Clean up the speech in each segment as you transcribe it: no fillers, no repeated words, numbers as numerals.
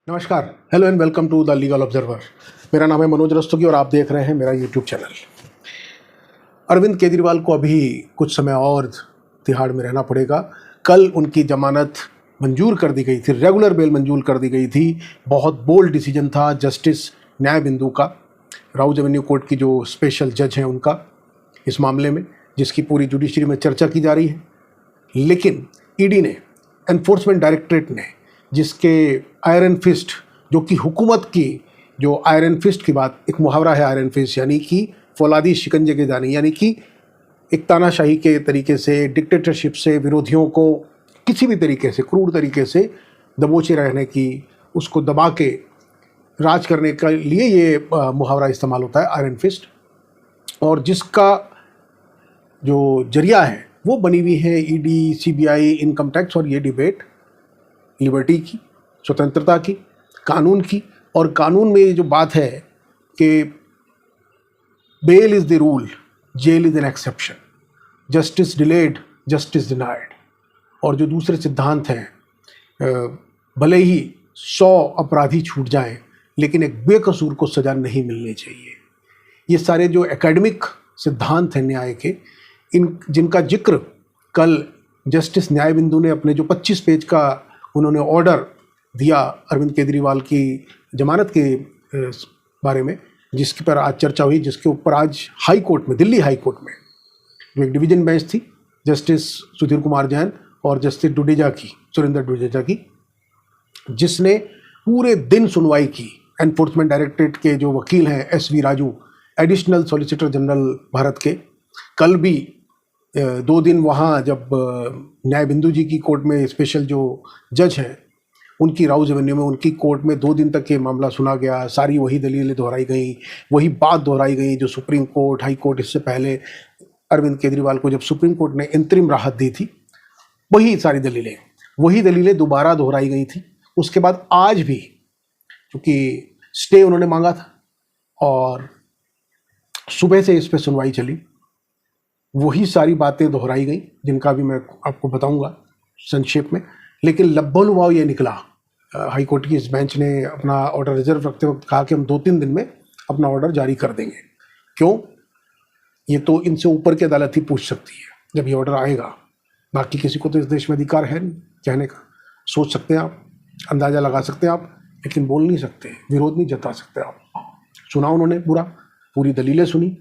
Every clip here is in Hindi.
नमस्कार, hello and welcome to the Legal Observer. मेरा नाम है मनोज रस्तोगी और आप देख रहे हैं मेरा यूट्यूब चैनल। अरविंद केजरीवाल को अभी कुछ समय और तिहाड़ में रहना पड़ेगा। कल उनकी जमानत मंजूर कर दी गई थी, रेगुलर बेल मंजूर कर दी गई थी। बहुत बोल्ड डिसीजन था जस्टिस न्यायबिंदु का, राउज एवेन्यू कोर्ट की जो स्पेशल जज हैं उनका, इस मामले में जिसकी पूरी जुडिशरी में चर्चा की जा रही है। लेकिन ईडी ने, एनफोर्समेंट डायरेक्टरेट ने, जिसके आयरन फिस्ट, जो कि हुकूमत की जो आयरन फिस्ट की बात, एक मुहावरा है आयरन फिस्ट, यानी कि फौलादी शिकंजे के जानी, यानी कि एक तानाशाही के तरीके से, डिक्टेटरशिप से विरोधियों को किसी भी तरीके से, क्रूर तरीके से दबोचे रहने की, उसको दबा के राज करने के लिए ये मुहावरा इस्तेमाल होता है, आयरन फिस्ट। और जिसका जो जरिया है वो बनी हुई है ईडी, सीबीआई, इनकम टैक्स। और ये डिबेट लिबर्टी की, स्वतंत्रता की, कानून की। और कानून में ये जो बात है कि bail is the rule, jail is an exception, justice delayed, justice denied. और जो दूसरे सिद्धांत हैं, भले ही 100 अपराधी छूट जाएं लेकिन एक बेकसूर को सज़ा नहीं मिलनी चाहिए। ये सारे जो एकेडमिक सिद्धांत हैं न्याय के, इन जिनका जिक्र कल जस्टिस न्यायबिंदु ने अपने जो 25 पेज का उन्होंने ऑर्डर दिया अरविंद केजरीवाल की जमानत के बारे में, जिसके पर आज चर्चा हुई, जिसके ऊपर आज हाई कोर्ट में, दिल्ली हाई कोर्ट में जो एक डिवीजन बेंच थी, जस्टिस सुधीर कुमार जैन और जस्टिस डुडेजा की, सुरेंद्र डुडेजा की, जिसने पूरे दिन सुनवाई की। एनफोर्समेंट डायरेक्टरेट के जो वकील हैं SV Raju, additional solicitor general Bharat के, कल भी 2 दिन वहाँ जब न्यायबिंदु जी की कोर्ट में स्पेशल जो जज हैं उनकी राउज एवेन्यू में, उनकी कोर्ट में 2 दिन तक ये मामला सुना गया। सारी वही दलीलें दोहराई गई, वही बात दोहराई गई जो सुप्रीम कोर्ट, हाई कोर्ट, इससे पहले अरविंद केजरीवाल को जब सुप्रीम कोर्ट ने इंतरिम राहत दी थी, वही सारी दलीलें, वही दलीलें दोबारा दोहराई गई थी। उसके बाद आज भी चूँकि स्टे उन्होंने मांगा था और सुबह से इस पर सुनवाई चली, वही सारी बातें दोहराई गई, जिनका भी मैं आपको बताऊंगा संक्षेप में। लेकिन लब्बोलुभाव ये निकला, हाई कोर्ट की इस बेंच ने अपना ऑर्डर रिजर्व रखते वक्त कहा कि हम 2-3 दिन में अपना ऑर्डर जारी कर देंगे। क्यों? ये तो इनसे ऊपर की अदालत ही पूछ सकती है जब ये ऑर्डर आएगा। बाकी किसी को तो इस देश में अधिकार है नहीं कहने का। सोच सकते हैं आप, अंदाज़ा लगा सकते हैं आप, लेकिन बोल नहीं सकते, विरोध नहीं जता सकते आप। सुना उन्होंने पूरी दलीलें सुनी।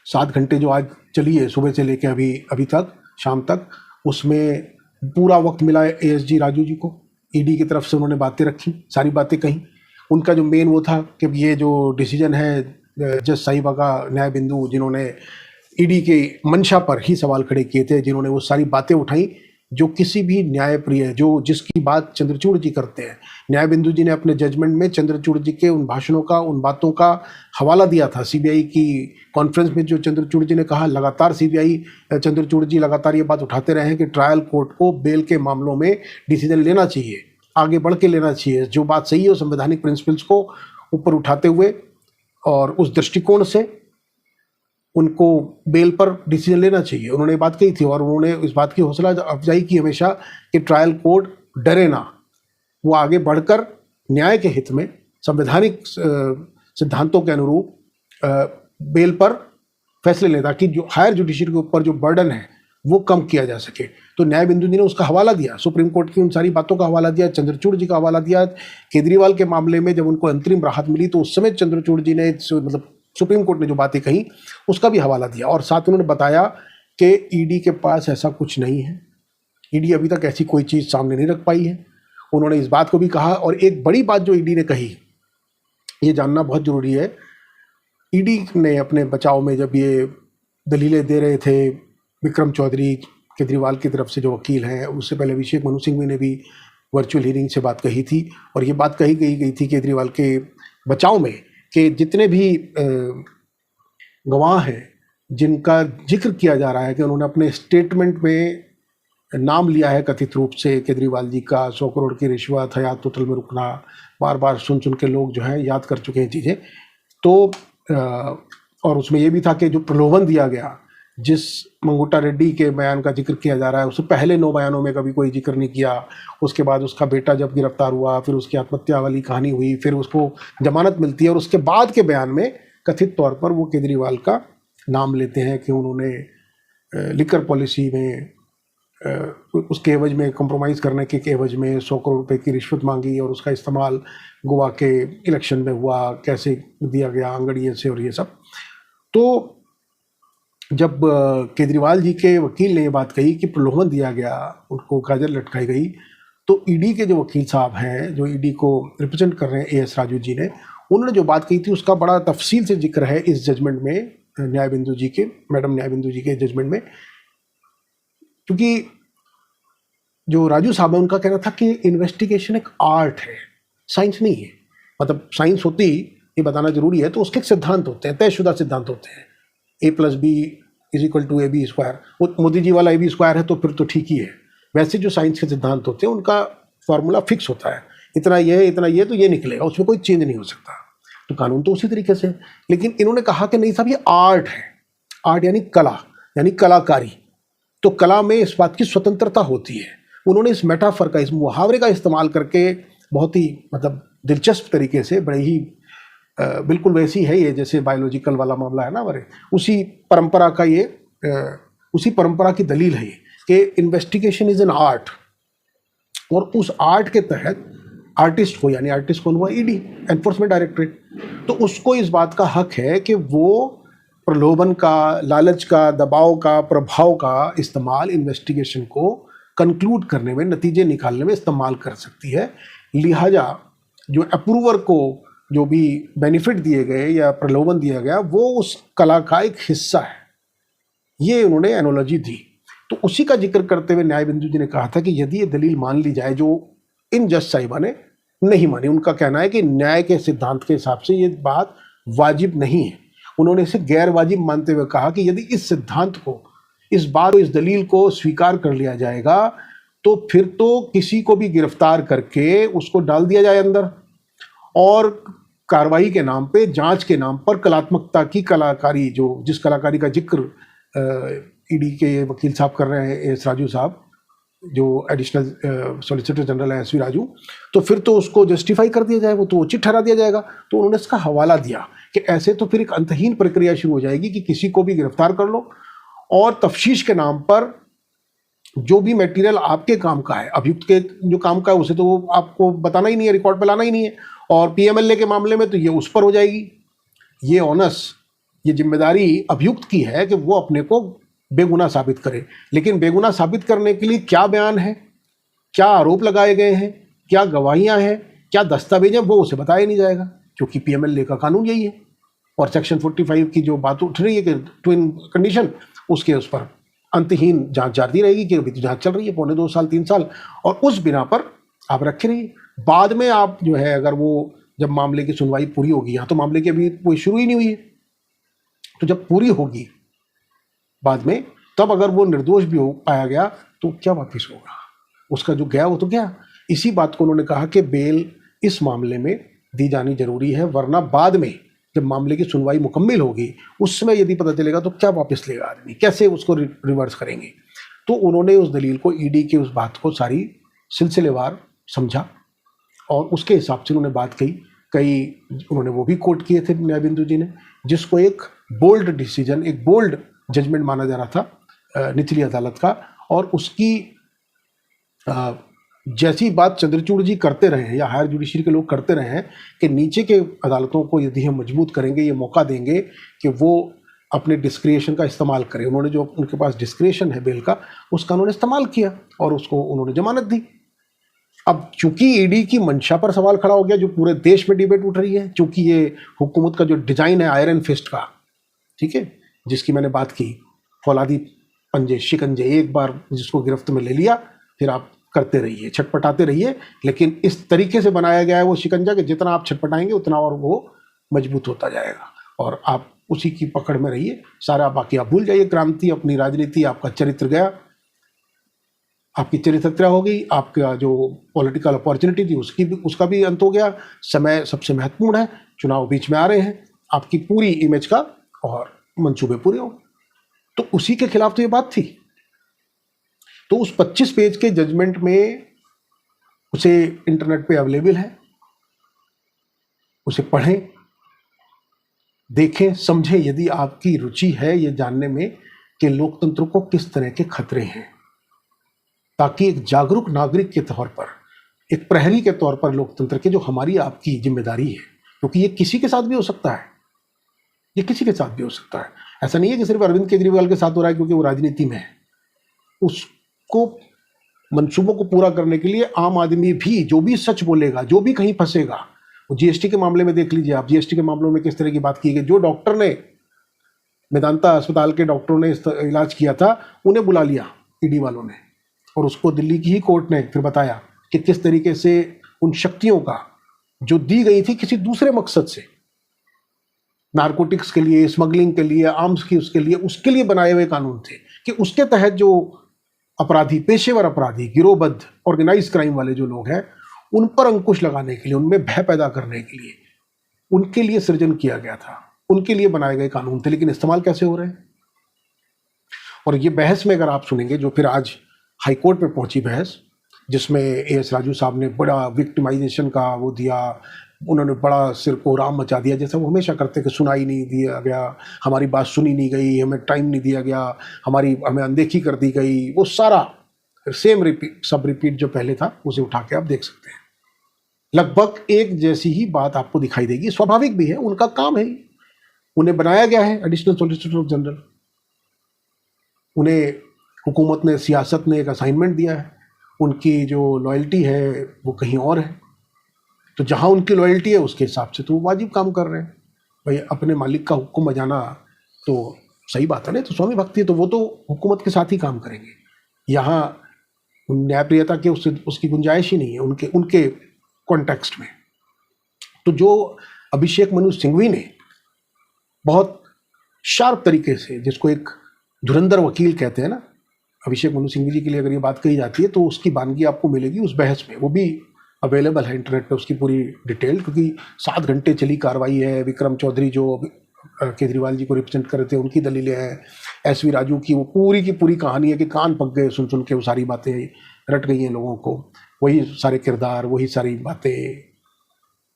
7 घंटे जो आज चली है, सुबह से लेकर अभी तक शाम तक, उसमें पूरा वक्त मिला है ASG राजू जी को। ईडी की तरफ से उन्होंने बातें रखी, सारी बातें कहीं। उनका जो मेन वो था कि ये जो डिसीजन है जज साहिबा का, न्यायबिंदु, जिन्होंने ईडी के मंशा पर ही सवाल खड़े किए थे, जिन्होंने वो सारी बातें उठाई जो किसी भी न्यायप्रिय, जो जिसकी बात चंद्रचूड़ जी करते हैं। न्यायबिंदु जी ने अपने जजमेंट में चंद्रचूड़ जी के उन भाषणों का, उन बातों का हवाला दिया था। सीबीआई की कॉन्फ्रेंस में जो चंद्रचूड़ जी ने कहा, लगातार चंद्रचूड़ जी लगातार ये बात उठाते रहे हैं कि ट्रायल कोर्ट को बेल के मामलों में डिसीजन लेना चाहिए, आगे बढ़ के लेना चाहिए, जो बात सही है, संवैधानिक प्रिंसिपल्स को ऊपर उठाते हुए, और उस दृष्टिकोण से उनको बेल पर डिसीजन लेना चाहिए। उन्होंने बात कही थी और उन्होंने इस बात की हौसला अफजाई की हमेशा कि ट्रायल कोर्ट डरे ना, वो आगे बढ़कर न्याय के हित में, संवैधानिक सिद्धांतों के अनुरूप बेल पर फैसले लें, ताकि जो हायर जुडिशरी के ऊपर जो बर्डन है वो कम किया जा सके। तो न्यायबिंदु जी ने उसका हवाला दिया, सुप्रीम कोर्ट की उन सारी बातों का हवाला दिया, चंद्रचूड़ जी का हवाला दिया। केजरीवाल के मामले में जब उनको अंतरिम राहत मिली तो उस समय चंद्रचूड़ जी ने, मतलब सुप्रीम कोर्ट ने जो बातें कही, उसका भी हवाला दिया। और साथ उन्होंने बताया कि ईडी के पास ऐसा कुछ नहीं है, ईडी अभी तक ऐसी कोई चीज़ सामने नहीं रख पाई है। उन्होंने इस बात को भी कहा। और एक बड़ी बात जो ईडी ने कही, ये जानना बहुत ज़रूरी है, ईडी ने अपने बचाव में जब ये दलीलें दे रहे थे, विक्रम चौधरी केजरीवाल की तरफ से जो वकील हैं, उससे पहले अभिषेक मनु सिंघवी ने भी वर्चुअल हियरिंग से बात कही थी, और ये बात कही गई थी केजरीवाल के बचाव में कि जितने भी गवाह हैं जिनका जिक्र किया जा रहा है कि उन्होंने अपने स्टेटमेंट में नाम लिया है कथित रूप से केजरीवाल जी का, 100 करोड़ की रिश्वत, हयात होटल में रुकना, बार बार सुन के लोग जो हैं याद कर चुके हैं चीज़ें। तो और उसमें ये भी था कि जो प्रलोभन दिया गया, जिस मंगुट्टा रेड्डी के बयान का जिक्र किया जा रहा है, उससे पहले 9 बयानों में कभी कोई जिक्र नहीं किया। उसके बाद उसका बेटा जब गिरफ्तार हुआ, फिर उसकी आत्महत्या वाली कहानी हुई, फिर उसको जमानत मिलती है, और उसके बाद के बयान में कथित तौर पर वो केजरीवाल का नाम लेते हैं कि उन्होंने लिकर पॉलिसी में उसके एवज में कॉम्प्रोमाइज़ करने के एवज में 100 करोड़ रुपए की रिश्वत मांगी, और उसका इस्तेमाल गोवा के इलेक्शन में हुआ, कैसे दिया गया आंगड़िए से और ये सब। तो जब केजरीवाल जी के वकील ने ये बात कही कि प्रलोभन दिया गया, उनको गाजर लटकाई गई, तो ईडी के जो वकील साहब हैं, जो ईडी को रिप्रेजेंट कर रहे हैं एएस राजू जी ने, उन्होंने जो बात कही थी उसका बड़ा तफसील से जिक्र है इस जजमेंट में, न्यायबिंदु जी के, मैडम न्यायबिंदु जी के जजमेंट में। क्योंकि जो राजू साहब है उनका कहना था कि इन्वेस्टिगेशन एक आर्ट है, साइंस नहीं है। मतलब साइंस होती, ये बताना जरूरी है, तो उसके सिद्धांत होते हैं, तयशुदा सिद्धांत होते हैं। A+B=AB²। मोदी जी वाला AB² है तो फिर तो ठीक ही है। वैसे जो साइंस के सिद्धांत होते हैं उनका फॉर्मूला फिक्स होता है, इतना ये है, इतना ये, तो ये निकलेगा, उसमें कोई चेंज नहीं हो सकता। तो कानून तो उसी तरीके से। लेकिन इन्होंने कहा कि नहीं साहब, ये आर्ट है। आर्ट यानी कला, यानी कलाकारी। तो कला में इस बात की स्वतंत्रता होती है। उन्होंने इस मेटाफर का, इस मुहावरे का इस्तेमाल करके बहुत ही मतलब दिलचस्प तरीके से, बड़े ही बिल्कुल वैसी है ये जैसे बायोलॉजिकल वाला मामला है ना हमारे, उसी परंपरा का ये, उसी परंपरा की दलील है ये कि इन्वेस्टिगेशन इज एन आर्ट। और उस आर्ट के तहत आर्टिस्ट को, यानी आर्टिस्ट कौन हुआ, ईडी, एनफोर्समेंट डायरेक्टरेट, तो उसको इस बात का हक है कि वो प्रलोभन का, लालच का, दबाव का, प्रभाव का इस्तेमाल इन्वेस्टिगेशन को कंक्लूड करने में, नतीजे निकालने में इस्तेमाल कर सकती है। लिहाजा जो अप्रूवर को जो भी बेनिफिट दिए गए या प्रलोभन दिया गया, वो उस कला का एक हिस्सा है। ये उन्होंने एनोलॉजी दी। तो उसी का जिक्र करते हुए न्यायबिंदु जी ने कहा था कि यदि ये दलील मान ली जाए, जो इन जज साहिबा ने नहीं मानी, उनका कहना है कि न्याय के सिद्धांत के हिसाब से ये बात वाजिब नहीं है। उन्होंने इसे गैर वाजिब मानते हुए कहा कि यदि इस सिद्धांत को, इस बात को, इस दलील को स्वीकार कर लिया जाएगा, तो फिर तो किसी को भी गिरफ्तार करके उसको डाल दिया जाए अंदर, और कार्रवाई के नाम पे, जांच के नाम पर कलात्मकता की कलाकारी, जो जिस कलाकारी का जिक्र ईडी के वकील साहब कर रहे हैं, एस राजू साहब, जो एडिशनल सॉलिसिटर जनरल है SV राजू, तो फिर तो उसको जस्टिफाई कर दिया जाए, वो तो उचित ठहरा दिया जाएगा। तो उन्होंने इसका हवाला दिया कि ऐसे तो फिर एक अंतहीन प्रक्रिया शुरू हो जाएगी कि किसी को भी गिरफ्तार कर लो, और तफ्तीश के नाम पर जो भी मटेरियल आपके काम का है, अभियुक्त के जो काम का है, उसे तो आपको बताना ही नहीं है, रिकॉर्ड पे लाना ही नहीं है। और PMLA के मामले में तो ये उस पर हो जाएगी। ये ऑनस, ये जिम्मेदारी अभियुक्त की है कि वो अपने को बेगुनाह साबित करे। लेकिन बेगुनाह साबित करने के लिए क्या बयान है, क्या आरोप लगाए गए हैं, क्या गवाहियां हैं, क्या दस्तावेज हैं, वो उसे बताया नहीं जाएगा, क्योंकि PMLA का कानून यही है। और सेक्शन 45 की जो बात उठ रही है कि ट्विन कंडीशन, उसके उस पर अंतहीन जांच जारी रहेगी, कि अभी तो जांच चल रही है, 2.25 साल 3 साल, और उस बिना पर आप रखे रहिए। बाद में आप जो है, अगर वो जब मामले की सुनवाई पूरी होगी, यहाँ तो मामले की अभी कोई शुरू ही नहीं हुई है, तो जब पूरी होगी बाद में, तब अगर वो निर्दोष भी हो पाया गया तो क्या वापिस होगा, उसका जो गया वो तो गया। इसी बात को उन्होंने कहा कि बेल इस मामले में दी जानी जरूरी है, वरना बाद में जब मामले की सुनवाई मुकम्मल होगी, उस समय यदि पता चलेगा तो क्या वापस लेगा आदमी, कैसे उसको रिवर्स करेंगे। तो उन्होंने उस दलील को, ईडी की उस बात को सारी सिलसिलेवार समझा, और उसके हिसाब से उन्होंने बात कही। कई उन्होंने वो भी कोट किए थे न्यायबिंदु जी ने, जिसको एक बोल्ड डिसीजन, एक बोल्ड जजमेंट माना जा रहा था निचली अदालत का। और उसकी जैसी बात चंद्रचूड़ जी करते रहे हैं, या हायर जुडिशरी के लोग करते रहे हैं, कि नीचे के अदालतों को यदि हम मजबूत करेंगे, ये मौका देंगे कि वो अपने डिस्क्रिएशन का इस्तेमाल करें। उन्होंने जो उनके पास डिस्क्रिएशन है बेल का, उसका उन्होंने इस्तेमाल किया और उसको उन्होंने जमानत दी। अब चूंकि ईडी की मंशा पर सवाल खड़ा हो गया, जो पूरे देश में डिबेट उठ रही है, चूंकि ये हुकूमत का जो डिजाइन है आयरन फिस्ट का, ठीक है, जिसकी मैंने बात की, फौलादी पंजे, शिकंजे, एक बार जिसको गिरफ्त में ले लिया, फिर आप करते रहिए, छटपटाते रहिए, लेकिन इस तरीके से बनाया गया है वो शिकंजा कि जितना आप छटपटाएंगे उतना और वो मजबूत होता जाएगा, और आप उसी की पकड़ में रहिए। सारा बाकी आप भूल जाइए, क्रांति, अपनी राजनीति, आपका चरित्र गया, आपकी चरित्र हो गई, आपका जो पॉलिटिकल अपॉर्चुनिटी थी उसका भी अंत हो गया। समय सबसे महत्वपूर्ण है, चुनाव बीच में आ रहे हैं, आपकी पूरी इमेज का और मंसूबे पूरे हो। तो उसी के खिलाफ तो ये बात थी। तो उस 25 पेज के जजमेंट में उसे इंटरनेट पे अवेलेबल है, उसे पढ़ें, देखें, समझें, यदि आपकी रुचि है ये जानने में कि लोकतंत्र को किस तरह के खतरे हैं, ताकि एक जागरूक नागरिक के तौर पर, एक प्रहरी के तौर पर लोकतंत्र के जो हमारी आपकी जिम्मेदारी है, क्योंकि ये किसी के साथ भी हो सकता है, ये किसी के साथ भी हो सकता है। ऐसा नहीं है कि सिर्फ अरविंद केजरीवाल के साथ हो रहा है क्योंकि वो राजनीति में है। उसको मंसूबों को पूरा करने के लिए आम आदमी भी, जो भी सच बोलेगा, जो भी कहीं फंसेगा, वो जीएसटी के मामले में देख लीजिए आप, जीएसटी के मामलों में किस तरह की बात की गई। जो डॉक्टर ने, मेदांता अस्पताल के डॉक्टरों ने इलाज किया था, उन्हें बुला लिया ईडी वालों ने, और उसको दिल्ली की ही कोर्ट ने फिर बताया कि किस तरीके से उन शक्तियों का, जो दी गई थी किसी दूसरे मकसद से, नारकोटिक्स के लिए, स्मगलिंग के लिए, आर्म्स की उसके लिए बनाए हुए कानून थे, कि उसके तहत जो अपराधी, पेशेवर अपराधी, गिरोहबद्ध, ऑर्गेनाइज क्राइम वाले जो लोग हैं, उन पर अंकुश लगाने के लिए, उनमें भय पैदा करने के लिए, उनके लिए सृजन किया गया था, उनके लिए बनाए गए कानून थे। लेकिन इस्तेमाल कैसे हो रहे हैं? और ये बहस में अगर आप सुनेंगे, जो फिर आज हाईकोर्ट में पहुंची बहस, जिसमें एएस राजू साहब ने बड़ा विक्टिमाइजेशन का वो दिया, उन्होंने बड़ा सिर को राम मचा दिया, जैसा वो हमेशा करते कि सुनाई नहीं दिया गया, हमारी बात सुनी नहीं गई, हमें टाइम नहीं दिया गया, हमें अनदेखी कर दी गई, वो सारा सेम रिपीट जो पहले था उसे उठा के आप देख सकते हैं। लगभग एक जैसी ही बात आपको दिखाई देगी। स्वाभाविक भी है, उनका काम है, उन्हें बनाया गया है एडिशनल सॉलिसिटर जनरल, उन्हें हुकूमत ने, सियासत ने एक असाइनमेंट दिया है, उनकी जो लॉयल्टी है वो कहीं और है, तो जहां उनकी लॉयल्टी है उसके हिसाब से तो वो वाजिब काम कर रहे हैं। भाई अपने मालिक का हुक्म बजाना तो सही बात है ना, तो स्वामी भक्ति है, तो वो तो हुकूमत के साथ ही काम करेंगे। यहाँ न्यायप्रियता के उसकी गुंजाइश ही नहीं है उनके कॉन्टेक्स्ट में। तो जो अभिषेक मनु सिंघवी ने बहुत शार्प तरीके से, जिसको एक धुरंधर वकील कहते हैं ना, अभिषेक मनु सिंघवी जी के लिए अगर ये बात कही जाती है तो उसकी बानगी आपको मिलेगी उस बहस में, वो भी अवेलेबल है इंटरनेट पे उसकी पूरी डिटेल, क्योंकि 7 घंटे चली कार्रवाई है। विक्रम चौधरी जो केजरीवाल जी को रिप्रेजेंट कर रहे थे, उनकी दलीलें हैं, एसवी राजू की वो पूरी की पूरी कहानी है कि कान पक गए सुन सुन के, वो सारी बातें रट गई हैं लोगों को, वही सारे किरदार, वही सारी बातें,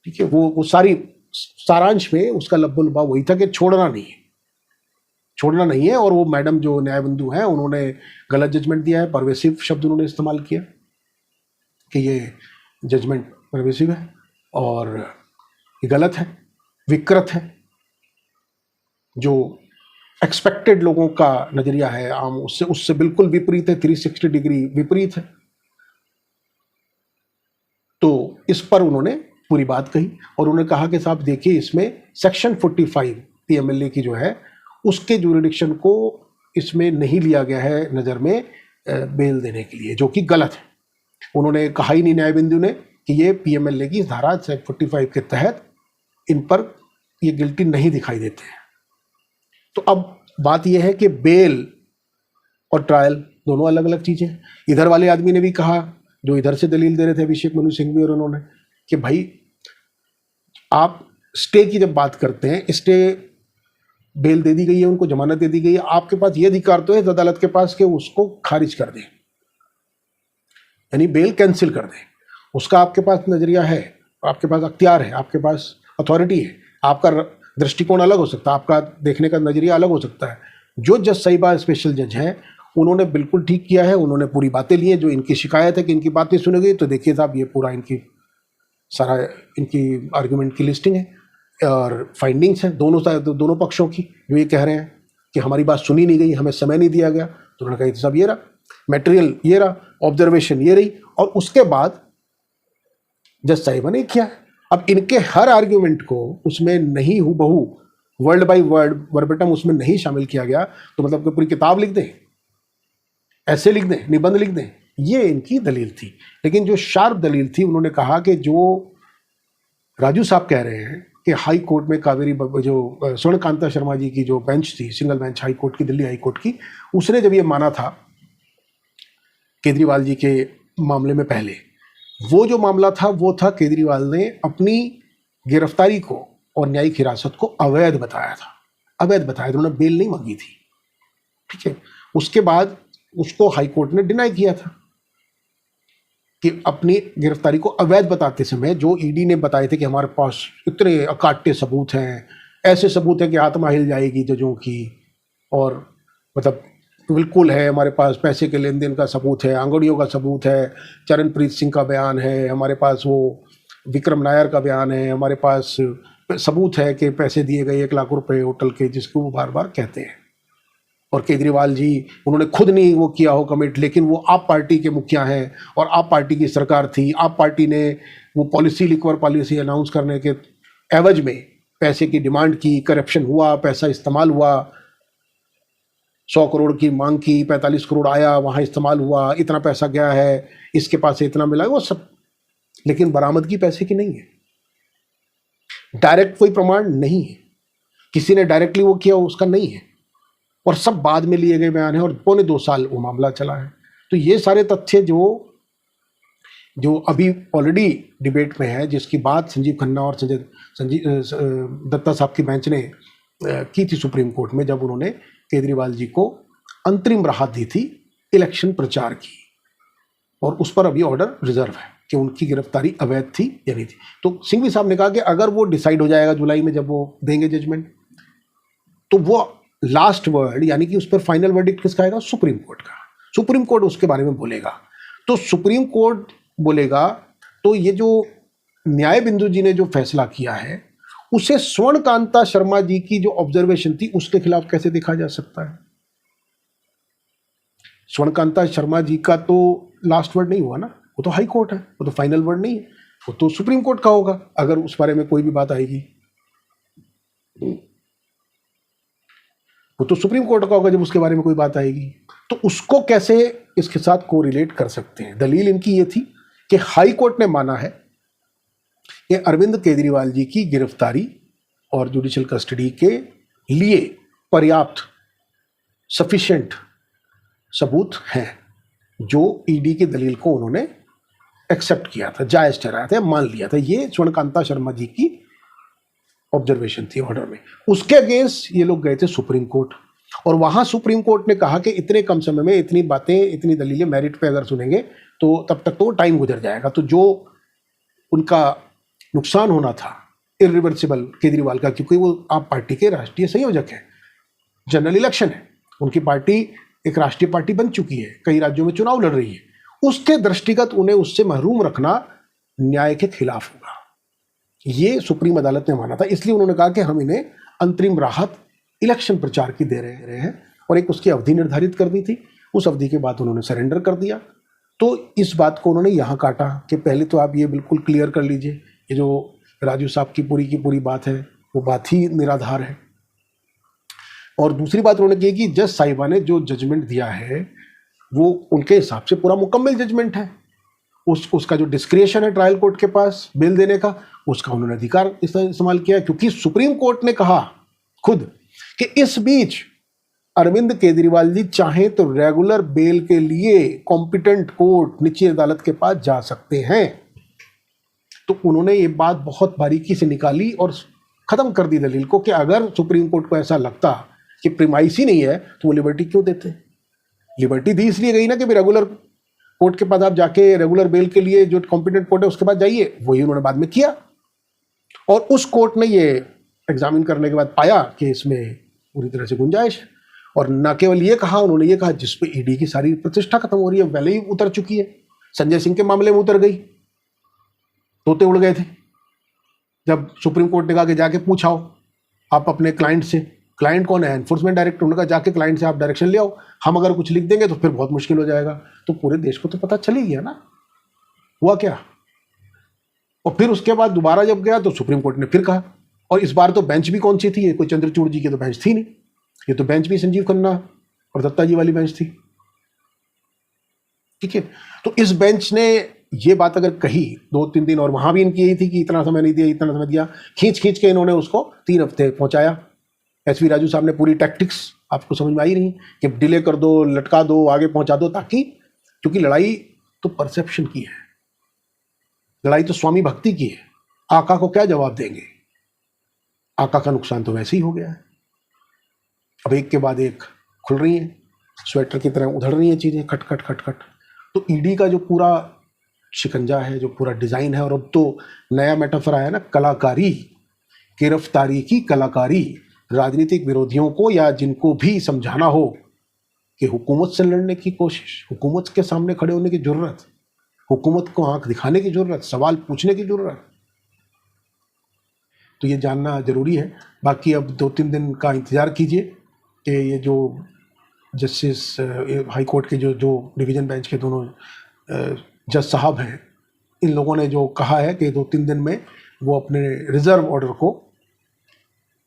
ठीक है। वो सारी सारांश में उसका लब्बो लुबा वही था कि छोड़ना नहीं है। और वो मैडम जो न्यायबंधु हैं, उन्होंने गलत जजमेंट दिया है, परवेसिव शब्द उन्होंने इस्तेमाल किया कि ये जजमेंट परवेसिव है और ये गलत है, विकृत है, जो एक्सपेक्टेड लोगों का नजरिया है आम, उससे बिल्कुल विपरीत है, 360 डिग्री विपरीत है। तो इस पर उन्होंने पूरी बात कही और उन्होंने कहा कि साहब देखिए, इसमें सेक्शन 45 पीएमएलए की जो है उसके जुरिडिक्शन को इसमें नहीं लिया गया है नज़र में बेल देने के लिए, जो कि गलत है। उन्होंने कहा ही नहीं न्यायबिंदु ने कि ये पीएमएलए की धारा 45 के तहत इन पर ये गिल्टी नहीं दिखाई देते हैं। तो अब बात यह है कि बेल और ट्रायल दोनों अलग अलग चीज़ें हैं। इधर वाले आदमी ने भी कहा, जो इधर से दलील दे रहे थे अभिषेक मनु सिंघवी और उन्होंने, कि भाई आप स्टे की जब बात करते हैं, स्टे बेल दे दी गई है, उनको जमानत दे दी गई है, आपके पास ये अधिकार तो है अदालत के पास कि उसको खारिज कर दें, यानी बेल कैंसिल कर दें। उसका आपके पास नजरिया है, आपके पास अख्तियार है, आपके पास अथॉरिटी है, आपका दृष्टिकोण अलग हो सकता है, आपका देखने का नजरिया अलग हो सकता है। जो जज साहिबा स्पेशल जज हैं, उन्होंने बिल्कुल ठीक किया है, उन्होंने पूरी बातें ली हैं। जो इनकी शिकायत है कि इनकी बातें सुनी गई, तो देखिए साहब ये पूरा इनकी आर्गुमेंट की लिस्टिंग है और फाइंडिंग्स हैं दोनों पक्षों की, जो ये कह रहे हैं कि हमारी बात सुनी नहीं गई, हमें समय नहीं दिया गया। तो उन्होंने कहा साहब ये रहा मटेरियल, ये रहा ऑब्जर्वेशन, ये रही, और उसके बाद जज साहिबा ने किया। अब इनके हर आर्ग्यूमेंट को उसमें नहीं हूबहू वर्ड बाय वर्ड वर्बेटम उसमें नहीं शामिल किया गया, तो मतलब कि पूरी किताब लिख दें, ऐसे लिख दें, निबंध लिख दें, ये इनकी दलील थी। लेकिन जो शार्प दलील थी, उन्होंने कहा कि जो राजू साहब कह रहे हैं कि हाई कोर्ट में कावेरी, जो स्वर्णकांता शर्मा जी की जो बेंच थी, सिंगल बेंच हाई कोर्ट की, दिल्ली हाई कोर्ट की, उसने जब ये माना था केजरीवाल जी के मामले में पहले, वो जो मामला था वो था केजरीवाल ने अपनी गिरफ्तारी को और न्यायिक हिरासत को अवैध बताया था, उन्होंने बेल नहीं मांगी थी, ठीक है। उसके बाद उसको हाई कोर्ट ने डिनाई किया था कि अपनी गिरफ्तारी को अवैध बताते समय जो ईडी ने बताए थे कि हमारे पास इतने अकाट्य सबूत हैं, ऐसे सबूत हैं कि आत्मा हिल जाएगी जजों की, और मतलब बिल्कुल है, हमारे पास पैसे के लेन देन का सबूत है, आंगड़ियों का सबूत है, चरणप्रीत सिंह का बयान है, हमारे पास वो विक्रम नायर का बयान है, हमारे पास सबूत है कि पैसे दिए गए 1 लाख रुपए होटल के, जिसको वो बार बार कहते हैं। और केजरीवाल जी, उन्होंने खुद नहीं वो किया हो कमिट, लेकिन वो आप पार्टी के मुखिया हैं और आप पार्टी की सरकार थी, आप पार्टी ने वो पॉलिसी, लिक्वर पॉलिसी अनाउंस करने के एवज में पैसे की डिमांड की, करप्शन हुआ, पैसा इस्तेमाल हुआ, 100 करोड़ की मांग की, 45 करोड़ आया, वहाँ इस्तेमाल हुआ, इतना पैसा गया है, इसके पास से इतना मिला, वो सब। लेकिन बरामदगी पैसे की नहीं है, डायरेक्ट कोई प्रमाण नहीं है, किसी ने डायरेक्टली वो किया उसका नहीं है, और सब बाद में लिए गए बयान है, और 2.25 साल वो मामला चला है। तो ये सारे तथ्य जो अभी ऑलरेडी डिबेट में है, जिसकी बात संजीव खन्ना और संजीव दत्ता साहब की बेंच ने की थी सुप्रीम कोर्ट में, जब उन्होंने केजरीवाल जी को अंतरिम राहत दी थी इलेक्शन प्रचार की, और उस पर अभी ऑर्डर रिजर्व है कि उनकी गिरफ्तारी अवैध थी या नहीं थी। तो सिंघवी साहब ने कहा कि अगर वो डिसाइड हो जाएगा जुलाई में, जब वो देंगे जजमेंट, तो वो लास्ट वर्ड, यानी कि उस पर फाइनल वर्डिक्ट किसका आएगा? सुप्रीम कोर्ट का। सुप्रीम कोर्ट उसके बारे में बोलेगा। तो सुप्रीम कोर्ट बोलेगा तो ये जो न्याय बिंदु जी ने जो फैसला किया है, उसे स्वर्णकांता शर्मा जी की जो ऑब्जर्वेशन थी उसके खिलाफ कैसे देखा जा सकता है? स्वर्णकांता शर्मा जी का तो लास्ट वर्ड नहीं हुआ ना, वो तो हाई कोर्ट है, वो तो फाइनल वर्ड नहीं है, वो तो सुप्रीम कोर्ट का होगा अगर उस बारे में कोई भी बात आएगी। वो तो सुप्रीम कोर्ट का होगा जब उसके बारे में कोई बात आएगी। तो उसको कैसे इसके साथ कोरिलेट कर सकते हैं? दलील इनकी ये थी कि हाई कोर्ट ने माना है कि अरविंद केजरीवाल जी की गिरफ्तारी और जुडिशियल कस्टडी के लिए पर्याप्त सफिशिएंट सबूत हैं, जो ईडी की दलील को उन्होंने एक्सेप्ट किया था, जायज ठहराया था, मान लिया था। ये स्वर्णकांता शर्मा जी की ऑब्जर्वेशन थी ऑर्डर में। उसके अगेंस्ट ये लोग गए थे सुप्रीम कोर्ट, और वहां सुप्रीम कोर्ट ने कहा कि इतने कम समय में इतनी बातें, इतनी दलीलें मेरिट पे अगर सुनेंगे तो तब तक तो टाइम गुजर जाएगा। तो जो उनका नुकसान होना था इरिवर्सिबल केजरीवाल का, क्योंकि वो आप पार्टी के राष्ट्रीय संयोजक हैं, जनरल इलेक्शन है, उनकी पार्टी एक राष्ट्रीय पार्टी बन चुकी है, कई राज्यों में चुनाव लड़ रही है, उसके दृष्टिगत उन्हें उससे महरूम रखना न्याय के खिलाफ होगा। ये सुप्रीम अदालत ने माना था, इसलिए उन्होंने कहा कि हम इन्हें अंतरिम राहत इलेक्शन प्रचार की दे रहे हैं, और एक उसकी अवधि निर्धारित कर दी थी। उस अवधि के बाद उन्होंने सरेंडर कर दिया। तो इस बात को उन्होंने यहाँ काटा कि पहले तो आप ये बिल्कुल क्लियर कर लीजिए, ये जो राजू साहब की पूरी बात है वो बात ही निराधार है। और दूसरी बात उन्होंने की कि जज साहिबा ने जो जजमेंट दिया है वो उनके हिसाब से पूरा मुकम्मल जजमेंट है। उसका जो डिस्क्रिशन है ट्रायल कोर्ट के पास बेल देने का, उसका उन्होंने अधिकार इस्तेमाल किया, क्योंकि सुप्रीम कोर्ट ने कहा खुद कि इस बीच अरविंद केजरीवाल जी चाहें तो रेगुलर बेल के लिए कॉम्पिटेंट कोर्ट, निचली अदालत के पास जा सकते हैं। तो उन्होंने ये बात बहुत बारीकी से निकाली और खत्म कर दी दलील को कि अगर सुप्रीम कोर्ट को ऐसा लगता कि प्रीमाइसी नहीं है तो वो लिबर्टी क्यों देते? लिबर्टी दी इसलिए गई ना कि रेगुलर कोर्ट के पास आप जाके रेगुलर बेल के लिए जो कॉम्पिटेंट कोर्ट है उसके पास जाइए। वही उन्होंने बाद में किया, और उस कोर्ट ने ये एग्जामिन करने के बाद पाया कि इसमें पूरी तरह से गुंजाइश है। और न केवल ये कहा, उन्होंने ये कहा जिसपे ईडी की सारी प्रतिष्ठा खत्म हो रही है, पहले ही उतर चुकी है। संजय सिंह के मामले में उतर गई, तोते उड़ गए थे जब सुप्रीम कोर्ट ने कहा कि जाके पूछाओ आप अपने क्लाइंट से। क्लाइंट कौन है? Enforcement director. उन्होंने कहा जाके क्लाइंट से आप डायरेक्शन ले आओ, हम अगर कुछ लिख देंगे तो फिर बहुत मुश्किल हो जाएगा। तो पूरे देश को तो पता चल ही गया ना हुआ क्या। और फिर उसके बाद दोबारा जब गया तो सुप्रीम कोर्ट ने फिर कहा, और इस बार तो बेंच भी कौन सी थी? कोई चंद्रचूड़ जी की तो बेंच थी नहीं, ये तो बेंच भी संजीव खन्ना और दत्ता जी वाली बेंच थी। ठीक है, तो इस बेंच ने ये बात अगर कही 2-3 दिन, और वहां भी इनकी यही थी कि इतना समय नहीं दिया, इतना समय दिया, खींच के इन्होंने उसको 3 हफ्ते पहुंचाया। एसवी राजू साहब ने पूरी टैक्टिक्स आपको समझ में आई रही कि डिले कर दो, लटका दो, आगे पहुंचा दो, ताकि, क्योंकि लड़ाई तो परसेप्शन की है, लड़ाई तो स्वामी भक्ति की है। आका को क्या जवाब देंगे? आका का नुकसान तो वैसे ही हो गया है। अब एक के बाद एक खुल रही है। स्वेटर की तरह उधड़ रही हैं चीज़ें खट खट खट खट। तो ईडी का जो पूरा शिकंजा है, जो पूरा डिज़ाइन है, और अब तो नया मेटाफर आया ना, कलाकारी, गिरफ्तारी की कलाकारी, राजनीतिक विरोधियों को या जिनको भी समझाना हो कि हुकूमत से लड़ने की कोशिश, हुकूमत के सामने खड़े होने की जरूरत, हुकूमत को आंख दिखाने की जरूरत, सवाल पूछने की जरूरत, तो ये जानना जरूरी है। बाकी अब 2-3 दिन का इंतज़ार कीजिए कि ये जो जस्टिस हाई कोर्ट के जो डिवीज़न बेंच के दोनों जज साहब हैं, इन लोगों ने जो कहा है कि 2-3 दिन में वो अपने रिज़र्व ऑर्डर को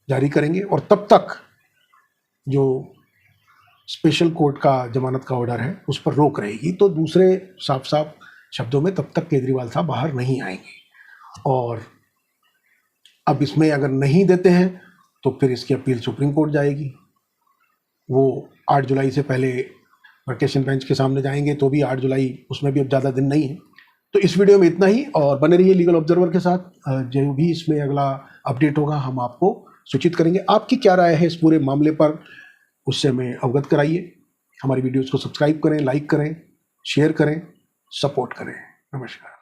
जारी करेंगे, और तब तक जो स्पेशल कोर्ट का जमानत का ऑर्डर है उस पर रोक रहेगी। तो दूसरे साफ साफ शब्दों में तब तक केजरीवाल साहब बाहर नहीं आएंगे। और अब इसमें अगर नहीं देते हैं तो फिर इसकी अपील सुप्रीम कोर्ट जाएगी। वो 8 जुलाई से पहले वेकेशन बेंच के सामने जाएंगे, तो भी 8 जुलाई, उसमें भी अब ज़्यादा दिन नहीं है। तो इस वीडियो में इतना ही, और बने रहिए लीगल ऑब्जर्वर के साथ। जो भी इसमें अगला अपडेट होगा हम आपको सूचित करेंगे। आपकी क्या राय है इस पूरे मामले पर, उससे हमें अवगत कराइए। हमारी वीडियोस को सब्सक्राइब करें, लाइक करें, शेयर करें, सपोर्ट करें। नमस्कार।